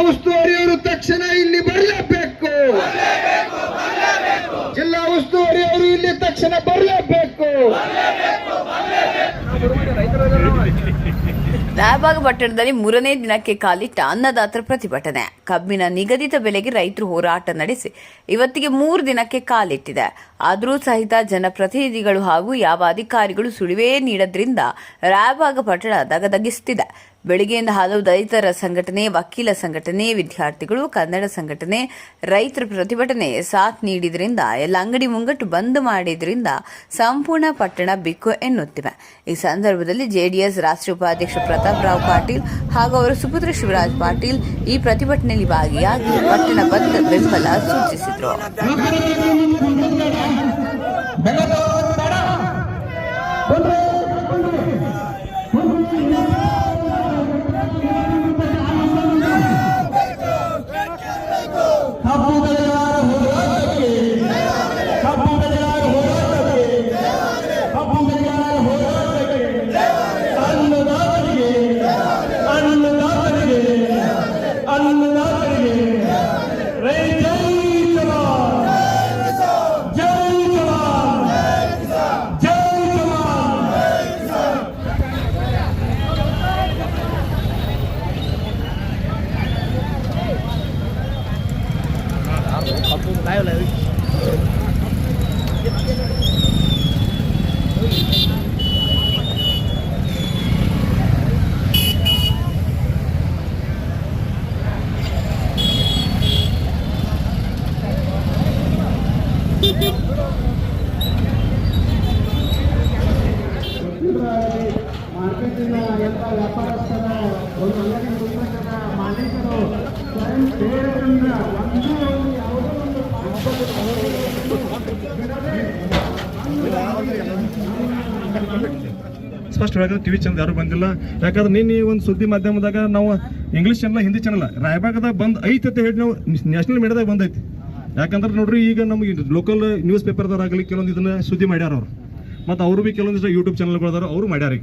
ಉಸ್ತುವಾರಿಯವರು ತಕ್ಷಣ ಇಲ್ಲಿ ಬರಲೇಬೇಕು. ಜಿಲ್ಲಾ ಉಸ್ತುವಾರಿಯವರು ಇಲ್ಲಿ ತಕ್ಷಣ ಬರಲೇಬೇಕು. ರಾಯಬಾಗ ಪಟ್ಟಣದಲ್ಲಿ 3ನೇ ದಿನಕ್ಕೆ ಕಾಲಿಟ್ಟ ಅನ್ನದಾತರ ಪ್ರತಿಭಟನೆ. ಕಬ್ಬಿನ ನಿಗದಿತ ಬೆಲೆಗೆ ರೈತರು ಹೋರಾಟ ನಡೆಸಿ ಇವತ್ತಿಗೆ 3 ದಿನಕ್ಕೆ ಕಾಲಿಟ್ಟಿದೆ. ಆದರೂ ಸಹಿತ ಜನಪ್ರತಿನಿಧಿಗಳು ಹಾಗೂ ಯಾವ ಅಧಿಕಾರಿಗಳು ಸುಳಿವೇ ನೀಡದ್ರಿಂದ ರಾಯಬಾಗ ಪಟ್ಟಣ ದಗದಗಿಸುತ್ತಿದೆ. ಬೆಳಗ್ಗೆಯಿಂದ ಹಲವು ರೈತರ ಸಂಘಟನೆ, ವಕೀಲ ಸಂಘಟನೆ, ವಿದ್ಯಾರ್ಥಿಗಳು, ಕನ್ನಡ ಸಂಘಟನೆ, ರೈತರ ಪ್ರತಿಭಟನೆ ಸಾಥ್ ನೀಡಿದ್ರಿಂದ ಎಲ್ಲ ಅಂಗಡಿ ಮುಂಗಟ್ಟು ಬಂದ್ ಮಾಡಿದ್ರಿಂದ ಸಂಪೂರ್ಣ ಪಟ್ಟಣ ಬಿಕ್ಕು ಎನ್ನುತ್ತಿವೆ. ಈ ಸಂದರ್ಭದಲ್ಲಿ ಜೆಡಿಎಸ್ ರಾಷ್ಟ್ರೀಯ ಉಪಾಧ್ಯಕ್ಷ ಪ್ರತಾಪ್ ರಾವ್ ಪಾಟೀಲ್ ಹಾಗೂ ಅವರ ಸುಪುತ್ರ ಶಿವರಾಜ್ ಪಾಟೀಲ್ ಈ ಪ್ರತಿಭಟನೆಯಲ್ಲಿ ಭಾಗಿಯಾಗಿ ಪಟ್ಟಣ ಬಂದ್ ಬೆಂಬಲ ಸೂಚಿಸಿದರು. ಮಾರ್ಕೆಟಿನ ಎಲ್ಲ ವ್ಯಾಪಾರಸ್ಥರ ಒಂದು ಅಂಗಡಿ ಮುಖಂಡರ ಮಾಲೀಕರು ಸ್ವಯಂ ಸೇವೆಯಿಂದ ಯಾವುದೋ ಒಂದು ಸ್ಪಷ್ಟವಾಗಿ ಟಿವಿ ಚಾನಲ್ ಯಾರು ಬಂದಿಲ್ಲ. ಯಾಕಂದ್ರೆ ನಿನ್ನೆ ಒಂದು ಸುದ್ದಿ ಮಾಧ್ಯಮದಾಗ ನಾವು ಇಂಗ್ಲೀಷ್ ಚಾನಲ್, ಹಿಂದಿ ಚಾನಲ್ ರಾಯಬಾಗದಾಗ ಬಂದ್ ಐತೆ ಅಂತ ಹೇಳಿ ನಾವು ನ್ಯಾಷನಲ್ ಮೀಡಿಯಾದಾಗ ಬಂದೈತಿ. ಯಾಕಂದ್ರೆ ನೋಡ್ರಿ, ಈಗ ನಮಗೆ ಲೋಕಲ್ ನ್ಯೂಸ್ ಪೇಪರ್ದವ್ರಾಗಲಿ ಕೆಲವೊಂದು ಇದನ್ನ ಸುದ್ದಿ ಮಾಡ್ಯಾರ ಅವ್ರು, ಮತ್ತು ಅವರು ಭೀ ಕೆಲವೊಂದಿಷ್ಟು ಯೂಟ್ಯೂಬ್ ಚಾನಲ್ಗಳದಾರ ಅವರು ಮಾಡ್ಯಾರ.